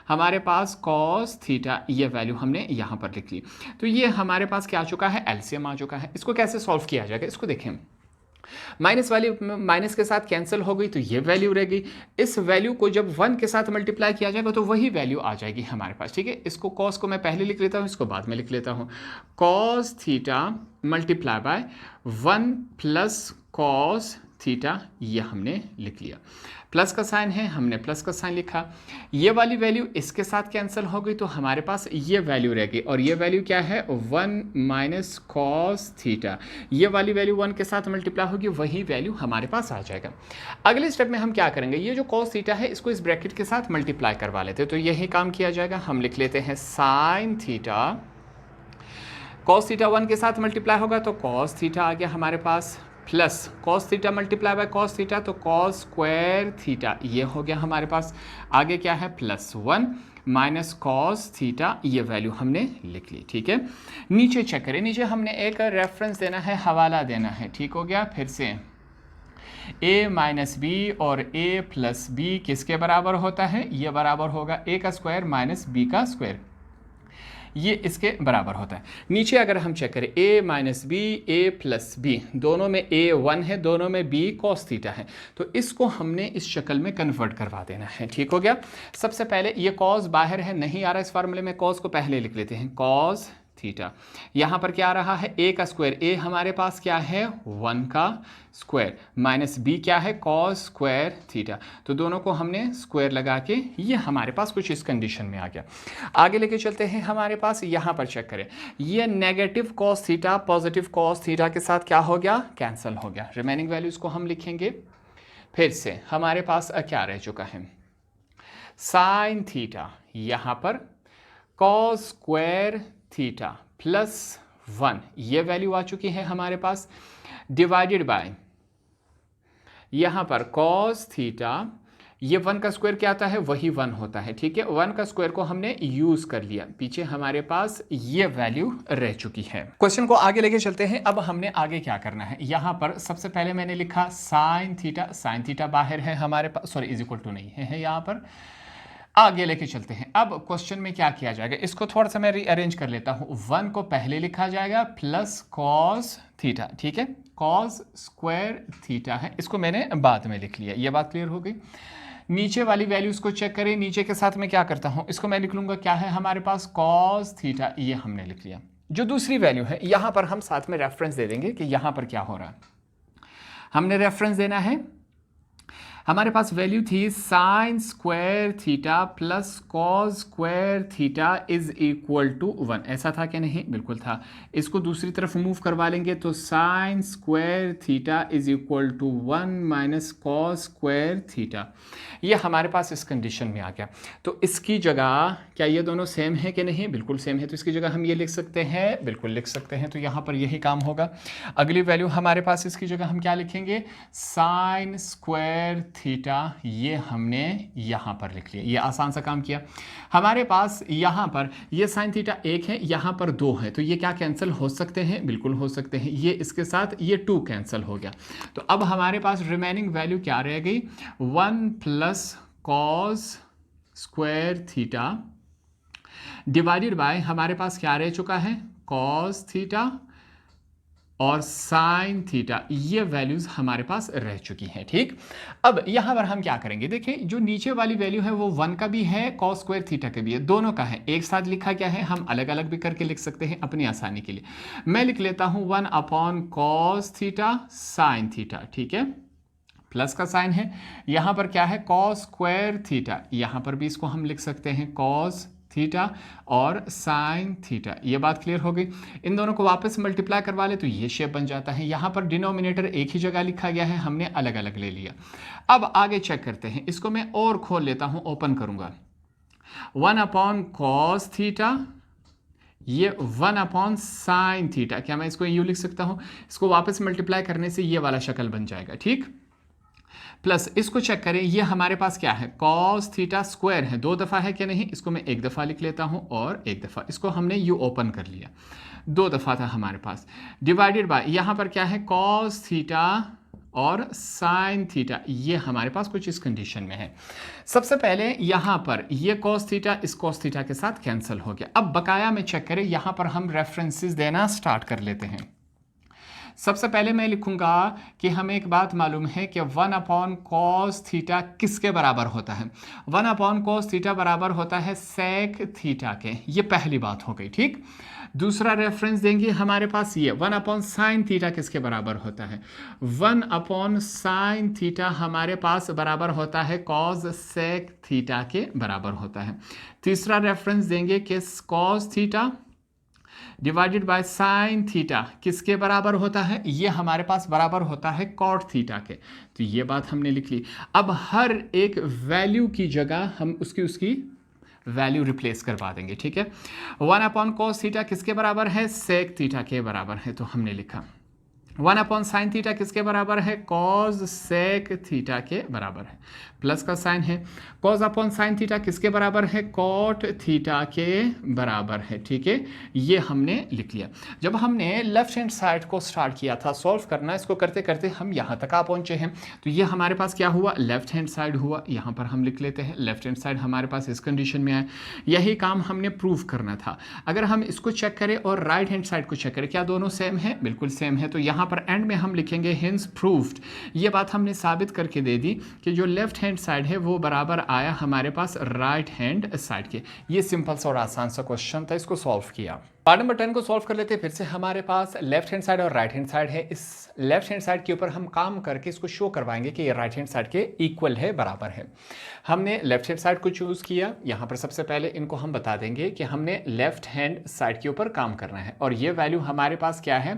हमारे पास कॉस थीटा, ये वैल्यू हमने यहाँ पर लिख ली। तो ये हमारे पास क्या आ चुका है, एलसीएम आ चुका है। इसको कैसे सॉल्व किया जाएगा, इसको देखें, माइनस वाली माइनस के साथ कैंसिल हो गई, तो ये वैल्यू रह गई। इस वैल्यू को जब 1 के साथ मल्टीप्लाई किया जाएगा तो वही वैल्यू आ जाएगी हमारे पास। ठीक है, इसको कॉस को मैं पहले लिख लेता हूँ, इसको बाद में लिख लेता हूँ, cos theta multiply by 1 plus cos theta, ये हमने लिख लिया। प्लस का साइन है, हमने प्लस का साइन लिखा, ये वाली वैल्यू इसके साथ कैंसिल हो गई, तो हमारे पास ये वैल्यू रह गई, और ये वैल्यू क्या है, 1 माइनस कॉस थीटा, ये वाली वैल्यू 1 के साथ मल्टीप्लाई होगी, वही वैल्यू हमारे पास आ जाएगा। अगले स्टेप में हम क्या करेंगे, ये जो कॉस थीटा है इसको इस ब्रैकेट के साथ मल्टीप्लाई करवा लेते हैं, तो यही काम किया जाएगा। हम लिख लेते हैं साइन थीटा, कॉस थीटा 1 के साथ मल्टीप्लाई होगा तो कॉस थीटा आ गया हमारे पास, plus cos theta multiply by cos theta, तो कॉस स्क्वायर थीटा, ये हो गया हमारे पास। आगे क्या है, प्लस 1 माइनस कॉस थीटा, ये वैल्यू हमने लिख ली। ठीक है, नीचे चेक करें, नीचे हमने एक रेफरेंस देना है, हवाला देना है। ठीक हो गया, फिर से a माइनस बी और a प्लस बी किसके बराबर होता है, ये बराबर होगा a का स्क्वायर माइनस b का स्क्वायर, ये इसके बराबर होता है। नीचे अगर हम चेक करें, a minus b, a plus b, दोनों में a 1 है, दोनों में b cos थीटा है, तो इसको हमने इस शक्ल में कन्वर्ट करवा देना है। ठीक हो गया, सबसे पहले ये cos बाहर है, नहीं आ रहा इस फार्मूले में, cos को पहले लिख लेते हैं, cos थीटा। यहाँ पर क्या आ रहा है, a का स्क्वायर, a हमारे पास क्या है 1 का स्क्वायर, माइनस b क्या है कॉस स्क्वायर थीटा। तो दोनों को हमने स्क्वायर लगा के ये हमारे पास कुछ इस कंडीशन में आ गया। आगे लेके चलते हैं, हमारे पास यहाँ पर चेक करें, ये negative cos theta positive cos theta के साथ क्या हो गया, कैंसिल हो गया। रिमेनिंग वैल्यूज को हम लिखेंगे फिर से। हमारे पास क्या रह चुका है, साइन थीटा, यहाँ पर कॉस स्क्वायर थीटा प्लस 1, ये वैल्यू आ चुकी है हमारे पास, डिवाइडेड बाय यहाँ पर कॉस थीटा, ये 1 का स्क्वायर क्या आता है, वही 1 होता है, ठीक है। 1 का स्क्वायर को हमने यूज कर लिया, पीछे हमारे पास ये वैल्यू रह चुकी है। क्वेश्चन को आगे लेके चलते हैं। अब हमने आगे क्या करना है, यहाँ पर सबसे पहले मैंने लिखा साइन थीटा बाहर है हमारे पास, सॉरी इज इक्वल टू नहीं है यहाँ पर। आगे लेके चलते हैं। अब क्वेश्चन में क्या किया जाएगा, इसको थोड़ा सा मैं रीअरेंज कर लेता हूँ। 1 को पहले लिखा जाएगा प्लस कॉस थीटा, ठीक है, कॉस स्क्वायर थीटा है, इसको मैंने बाद में लिख लिया। ये बात क्लियर हो गई। नीचे वाली वैल्यूज को चेक करें, नीचे के साथ मैं क्या करता हूँ, इसको मैं लिख लूंगा, क्या है हमारे पास कॉस थीटा, ये हमने लिख लिया। जो दूसरी वैल्यू है यहाँ पर हम साथ में रेफरेंस दे देंगे कि यहाँ पर क्या हो रहा है। हमने रेफरेंस देना है, हमारे पास वैल्यू थी sine square theta plus cos square theta is equal to 1, ऐसा था कि नहीं, बिल्कुल था। इसको दूसरी तरफ मूव करवा लेंगे तो sine square theta is equal to 1 minus cos square theta, ये हमारे पास इस कंडीशन में आ गया। तो इसकी जगह क्या ये दोनों सेम है कि नहीं, बिल्कुल सेम है, तो इसकी जगह हम ये लिख सकते हैं, बिल्कुल लिख सकते हैं। तो यहाँ पर यही काम होगा। अगली वैल्यू हमारे पास, इसकी जगह हम क्या लिखेंगे, साइन स्क्वायर थीटा, ये हमने यहाँ पर लिख लिया। ये आसान सा काम किया। हमारे पास यहाँ पर ये साइन थीटा 1 है, यहाँ पर 2 है, तो ये क्या कैंसिल हो सकते हैं, बिल्कुल हो सकते हैं। ये इसके साथ ये 2 कैंसिल हो गया। तो अब हमारे पास रिमेनिंग वैल्यू क्या रह गई, 1 plus cos square theta divided by हमारे पास क्या रह चुका है, कॉस थीटा और साइन थीटा, ये वैल्यूज हमारे पास रह चुकी हैं, ठीक। अब यहां पर हम क्या करेंगे, देखिए जो नीचे वाली वैल्यू है वो 1 का भी है, कॉस स्क्वायर थीटा का भी है, दोनों का है। एक साथ लिखा क्या है, हम अलग अलग भी करके लिख सकते हैं अपनी आसानी के लिए। मैं लिख लेता हूं 1 upon cos theta sine theta, ठीक है, प्लस का साइन है, यहां पर क्या है कॉस स्क्वायर थीटा, यहां पर भी इसको हम लिख सकते हैं कॉस थीटा और साइन थीटा। ये बात क्लियर हो गई। इन दोनों को वापस मल्टीप्लाई करवा ले तो ये शेप बन जाता है। यहाँ पर डिनोमिनेटर एक ही जगह लिखा गया है, हमने अलग अलग ले लिया। अब आगे चेक करते हैं, इसको मैं और खोल लेता हूँ, ओपन करूँगा। 1 अपॉन कॉस थीटा, ये 1 अपॉन साइन थीटा, क्या मैं इसको यूँ लिख सकता हूँ, इसको वापस मल्टीप्लाई करने से ये वाला शक्ल बन जाएगा, ठीक। प्लस इसको चेक करें, ये हमारे पास क्या है, कॉस थीटा स्क्वायर है, 2 दफ़ा है कि नहीं, इसको मैं 1 दफ़ा लिख लेता हूं और 1 दफ़ा, इसको हमने यू ओपन कर लिया, 2 दफ़ा था हमारे पास, डिवाइडेड बाय यहाँ पर क्या है कॉस थीटा और साइन थीटा, ये हमारे पास कुछ इस कंडीशन में है। सबसे पहले यहाँ पर ये कॉस थीटा इस कॉस थीटा के साथ कैंसिल हो गया। अब बकाया में चेक करें, यहाँ पर हम रेफरेंसेस देना स्टार्ट कर लेते हैं। सबसे पहले मैं लिखूंगा कि हमें एक बात मालूम है कि 1 अपॉन कॉस थीटा किसके बराबर होता है, 1 अपॉन कॉस थीटा बराबर होता है सेक थीटा के, ये पहली बात हो गई, ठीक। दूसरा रेफरेंस देंगे हमारे पास, ये 1 अपॉन साइन थीटा किसके बराबर होता है, 1 अपॉन साइन थीटा हमारे पास बराबर होता है कॉस सेक थीटा के बराबर होता है। तीसरा रेफरेंस देंगे कि cos theta divided by sine theta किसके बराबर होता है, ये हमारे पास बराबर होता है कॉट थीटा के। तो ये बात हमने लिख ली। अब हर एक वैल्यू की जगह हम उसकी वैल्यू रिप्लेस करवा देंगे, ठीक है। 1 अपॉन कॉस थीटा किसके बराबर है, सेक थीटा के बराबर है, तो हमने लिखा 1 अपॉन साइन थीटा किसके बराबर है, कॉस सेक थीटा के बराबर है, प्लस का साइन है। कॉस अपॉन साइन थीटा किसके बराबर है, कॉट थीटा के बराबर है, ठीक है, ये हमने लिख लिया। जब हमने लेफ्ट हैंड साइड को स्टार्ट किया था सॉल्व करना, इसको करते करते हम यहाँ तक आ पहुँचे हैं। तो ये हमारे पास क्या हुआ, लेफ्ट हैंड साइड हुआ, यहाँ पर हम लिख लेते हैं लेफ्ट हैंड साइड हमारे पास इस कंडीशन में आए। यही काम हमने प्रूव करना था। अगर हम इसको चेक करें और राइट हैंड साइड को चेक करें, क्या दोनों सेम है, बिल्कुल सेम है। तो यहाँ पर एंड में हम लिखेंगे हिंस प्रूव्ड। ये बात हमने साबित करके दे दी कि जो लेफ्ट हैंड साइड है वो बराबर आया हमारे पास राइट हैंड साइड के। ये सिंपल सा और आसान सा क्वेश्चन था, इसको सॉल्व किया। पार्ट नंबर 10 को सॉल्व कर लेते हैं। फिर से हमारे पास लेफ्ट हैंड साइड और राइट हैंड साइड है। इस लेफ्ट हैंड साइड के ऊपर हम काम करके इसको शो करवाएंगे कि ये राइट हैंड साइड के इक्वल है, बराबर है। हमने लेफ्ट हैंड साइड को चूज़ किया। यहाँ पर सबसे पहले इनको हम बता देंगे कि हमने लेफ्ट हैंड साइड के ऊपर काम करना है और ये वैल्यू हमारे पास क्या है,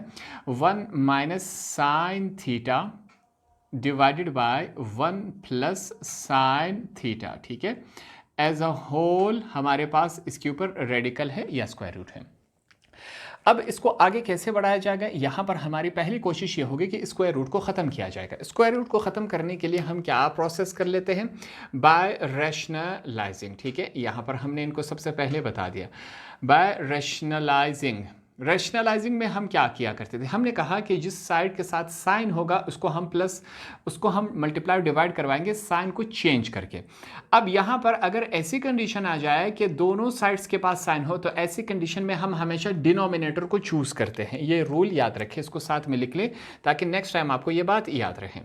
1 minus sign theta divided by 1 plus sine theta. ठीक है, एज अ होल हमारे पास इसके ऊपर रेडिकल है या स्क्वायर रूट है। अब इसको आगे कैसे बढ़ाया जाएगा, यहाँ पर हमारी पहली कोशिश ये होगी कि स्क्वायर रूट को ख़त्म किया जाएगा। स्क्वायर रूट को ख़त्म करने के लिए हम क्या प्रोसेस कर लेते हैं, बाय रैशनलाइजिंग। ठीक है, यहाँ पर हमने इनको सबसे पहले बता दिया बाय रैशनलाइजिंग। रैशनलाइजिंग में हम क्या किया करते थे, हमने कहा कि जिस साइड के साथ साइन होगा उसको हम मल्टीप्लाई डिवाइड करवाएंगे साइन को चेंज करके। अब यहाँ पर अगर ऐसी कंडीशन आ जाए कि दोनों साइड्स के पास साइन हो तो ऐसी कंडीशन में हम हमेशा डिनोमिनेटर को चूज करते हैं। ये रूल याद रखें, इसको साथ में लिख लें ताकि नेक्स्ट टाइम आपको ये बात याद रहे।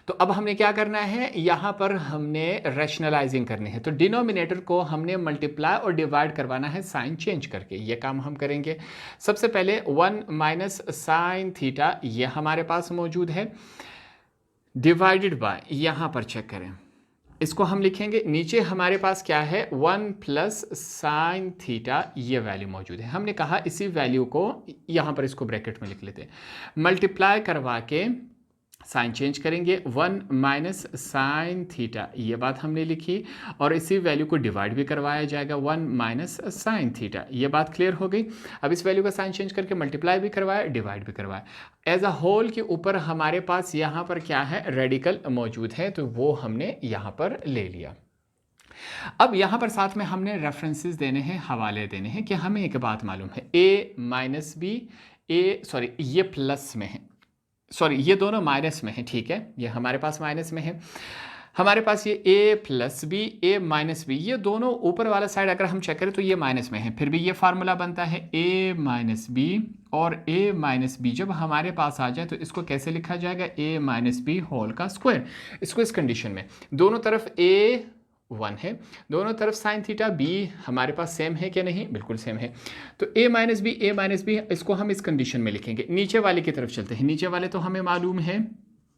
तो अब हमने क्या करना है, यहाँ पर हमने रैशनलाइजिंग करनी है तो डिनोमिनेटर को हमने मल्टीप्लाई और डिवाइड करवाना है साइन चेंज करके। ये काम हम करेंगे। सबसे पहले 1 माइनस साइन थीटा ये हमारे पास मौजूद है, डिवाइडेड बाय, यहाँ पर चेक करें, इसको हम लिखेंगे। नीचे हमारे पास क्या है, 1 प्लस साइन थीटा ये वैल्यू मौजूद है। हमने कहा इसी वैल्यू को यहाँ पर इसको ब्रैकेट में लिख लेते हैं, मल्टीप्लाई करवा के साइन चेंज करेंगे, 1 माइनस साइन थीटा ये बात हमने लिखी और इसी वैल्यू को डिवाइड भी करवाया जाएगा, 1 माइनस साइन थीटा। ये बात क्लियर हो गई। अब इस वैल्यू का साइन चेंज करके मल्टीप्लाई भी करवाया, डिवाइड भी करवाया। एज अ होल के ऊपर हमारे पास यहाँ पर क्या है, रेडिकल मौजूद है तो वो हमने यहाँ पर ले लिया। अब यहाँ पर साथ में हमने रेफरेंसेस देने हैं, हवाले देने हैं कि हमें एक बात मालूम है, a माइनस बी, ये प्लस में है, ये दोनों माइनस में है। ठीक है, ये हमारे पास माइनस में है। हमारे पास ये a plus b, a minus b, ये दोनों ऊपर वाला साइड अगर हम चेक करें तो ये माइनस में है, फिर भी ये फार्मूला बनता है a माइनस बी और a माइनस बी जब हमारे पास आ जाए तो इसको कैसे लिखा जाएगा, a माइनस बी होल का स्क्वायर। इसको इस कंडीशन में दोनों तरफ a 1 है, दोनों तरफ साइन थीटा b हमारे पास सेम है कि नहीं, बिल्कुल सेम है। तो a माइनस बी इसको हम इस कंडीशन में लिखेंगे। नीचे वाले की तरफ चलते हैं। नीचे वाले तो हमें मालूम है,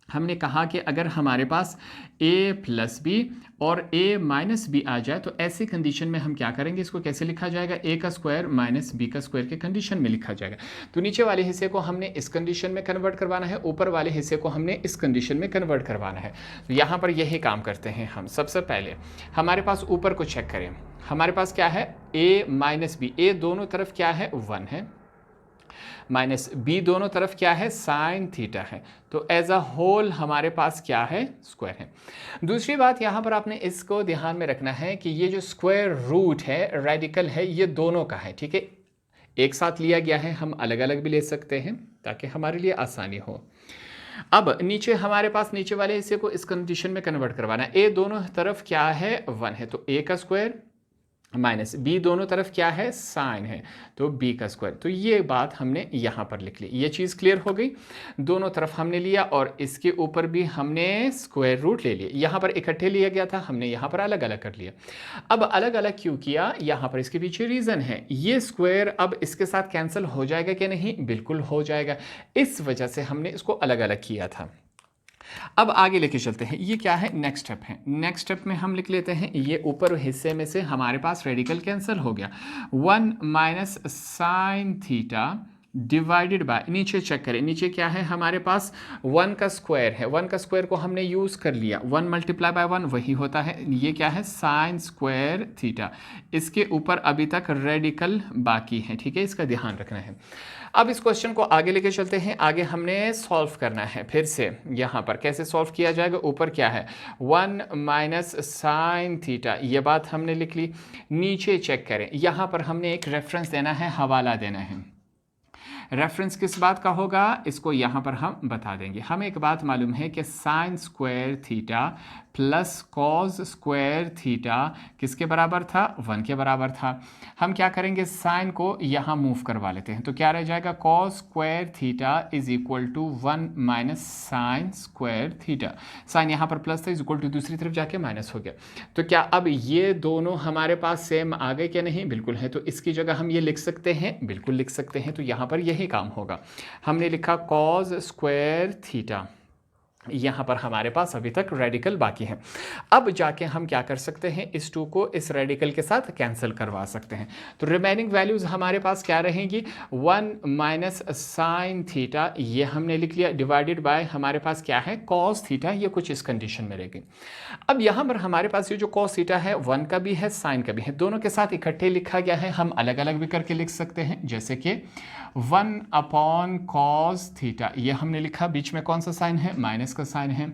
हमने कहा कि अगर हमारे पास a प्लस बी और a माइनस बी आ जाए तो ऐसी कंडीशन में हम क्या करेंगे, इसको कैसे लिखा जाएगा, a का स्क्वायर माइनस b का स्क्वायर के कंडीशन में लिखा जाएगा। तो नीचे वाले हिस्से को हमने इस कंडीशन में कन्वर्ट करवाना है, ऊपर वाले हिस्से को हमने इस कंडीशन में कन्वर्ट करवाना है। तो यहाँ पर यही काम करते हैं हम। सबसे पहले हमारे पास ऊपर को चेक करें, हमारे पास क्या है, a माइनस बी, a दोनों तरफ क्या है, 1 है, माइनस बी दोनों तरफ क्या है, साइन थीटा है। तो एज अ होल हमारे पास क्या है, स्क्वायर है। दूसरी बात यहाँ पर आपने इसको ध्यान में रखना है कि ये जो स्क्वायर रूट है, रेडिकल है, ये दोनों का है। ठीक है, एक साथ लिया गया है, हम अलग अलग भी ले सकते हैं ताकि हमारे लिए आसानी हो। अब नीचे हमारे पास नीचे वाले हिस्से को इस कंडीशन में कन्वर्ट करवाना है। ए दोनों तरफ क्या है, 1 है, तो ए का स्क्वायर माइनस बी दोनों तरफ क्या है, साइन है, तो बी का स्क्वायर। तो ये बात हमने यहाँ पर लिख ली। ये चीज़ क्लियर हो गई। दोनों तरफ हमने लिया और इसके ऊपर भी हमने स्क्वायर रूट ले लिया। यहाँ पर इकट्ठे लिया गया था, हमने यहाँ पर अलग अलग कर लिया। अब अलग अलग क्यों किया, यहाँ पर इसके पीछे रीज़न है। ये स्क्वायर अब इसके साथ कैंसिल हो जाएगा कि नहीं, बिल्कुल हो जाएगा। इस वजह से हमने इसको अलग अलग किया था। अब आगे लेके चलते हैं। ये क्या है, नेक्स्ट स्टेप है। नेक्स्ट स्टेप में हम लिख लेते हैं, ये ऊपर हिस्से में से हमारे पास रेडिकल कैंसिल हो गया, 1 minus sign theta divided by, नीचे चेक करें, नीचे क्या है हमारे पास, 1 का स्क्वायर है। 1 का स्क्वायर को हमने यूज़ कर लिया, 1 मल्टीप्लाई बाय 1 वही होता है। ये क्या है, साइन स्क्वायर थीटा। इसके ऊपर अभी तक रेडिकल बाकी है। ठीक है, इसका ध्यान रखना है। अब इस क्वेश्चन को आगे लेके चलते हैं। आगे हमने सॉल्व करना है। फिर से यहाँ पर कैसे सॉल्व किया जाएगा, ऊपर क्या है, 1 माइनस साइन थीटा, ये बात हमने लिख ली। नीचे चेक करें, यहाँ पर हमने एक रेफरेंस देना है, हवाला देना है। रेफरेंस किस बात का होगा, इसको यहाँ पर हम बता देंगे। हमें एक बात मालूम है कि sign square theta plus cos square theta किसके बराबर था, 1 के बराबर था। हम क्या करेंगे, साइन को यहाँ मूव करवा लेते हैं, तो क्या रह जाएगा, cos square theta is equal to 1 minus sine square theta. Sine यहाँ पर प्लस था, इज इक्वल टू दूसरी तरफ जाके माइनस हो गया। तो क्या अब ये दोनों हमारे पास सेम आ गए क्या, नहीं, बिल्कुल है। तो इसकी जगह हम ये लिख सकते हैं, बिल्कुल लिख सकते हैं। तो यहाँ पर यही काम होगा। हमने लिखा कॉस स्क्वायर थीटा, यहाँ पर हमारे पास अभी तक रेडिकल बाकी है। अब जाके हम क्या कर सकते हैं, इस 2 को इस रेडिकल के साथ कैंसिल करवा सकते हैं। तो रिमेनिंग वैल्यूज हमारे पास क्या रहेंगी, 1 माइनस साइन थीटा, ये हमने लिख लिया, डिवाइडेड बाय हमारे पास क्या है, कॉस थीटा, ये कुछ इस कंडीशन में रहेगी। अब यहाँ पर हमारे पास ये जो कॉस थीटा है 1 का भी है, साइन का भी है, दोनों के साथ इकट्ठे लिखा गया है। हम अलग अलग भी करके लिख सकते हैं, जैसे कि 1 अपॉन कॉस थीटा, ये हमने लिखा, बीच में कौन सा साइन है, माइनस का साइन है।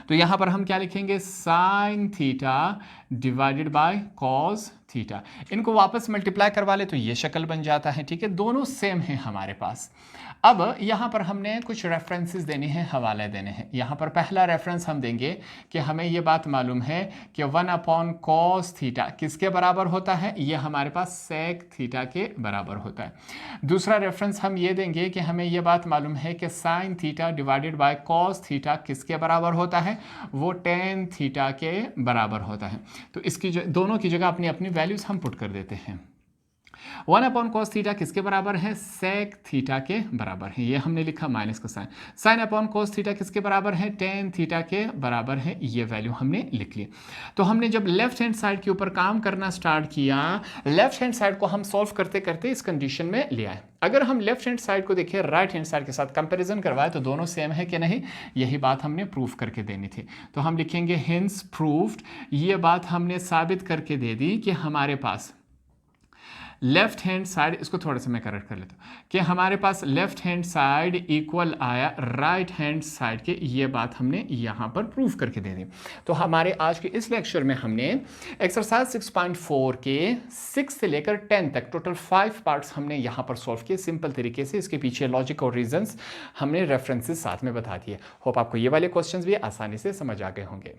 तो यहां पर हम क्या लिखेंगे, sign theta divided by cos theta. इनको वापस मल्टीप्लाई करवा ले तो ये शक्ल बन जाता है, ठीक है, दोनों सेम है हमारे पास। अब यहाँ पर हमने कुछ रेफरेंसेस देने हैं, हवाले देने हैं। यहाँ पर पहला रेफरेंस हम देंगे कि हमें ये बात मालूम है कि 1 अपॉन कॉस थीटा किसके बराबर होता है, ये हमारे पास सेक थीटा के बराबर होता है। दूसरा रेफरेंस हम ये देंगे कि हमें ये बात मालूम है कि sign theta divided by cos theta किसके बराबर होता है, वो टेन थीटा के बराबर होता है। तो इसकी दोनों की जगह अपनी अपनी वैल्यूज हम पुट कर देते हैं। 1 अपॉन कॉस थीटा किसके बराबर है, सेक थीटा के बराबर है, ये हमने लिखा माइनस का sine. Sine upon cos theta किसके बराबर है, टेन थीटा के बराबर है, ये वैल्यू हमने लिख ली। तो हमने जब लेफ्ट हैंड साइड के ऊपर काम करना स्टार्ट किया, लेफ्ट हैंड साइड को हम सॉल्व करते करते इस कंडीशन में ले आए। अगर हम लेफ्ट हैंड साइड को देखें राइट हैंड साइड के साथ कंपैरिजन करवाए तो दोनों सेम है कि नहीं, यही बात हमने प्रूफ करके देनी थी। तो हम लिखेंगे हिंस प्रूव्ड, ये बात हमने साबित करके दे दी कि हमारे पास लेफ्ट हैंड साइड, इसको थोड़ा सा मैं करेक्ट कर लेता हूँ, कि हमारे पास लेफ्ट हैंड साइड इक्वल आया राइट हैंड साइड के, ये बात हमने यहाँ पर प्रूफ करके दे दी। तो हमारे आज के इस लेक्चर में हमने एक्सरसाइज 6.4 के 6 से लेकर 10 तक टोटल 5 पार्ट्स हमने यहाँ पर सॉल्व किए सिंपल तरीके से। इसके पीछे लॉजिक और रीजंस हमने रेफरेंसेस साथ में बता दिए। होप आपको ये वाले क्वेश्चंस भी आसानी से समझ आ गए होंगे।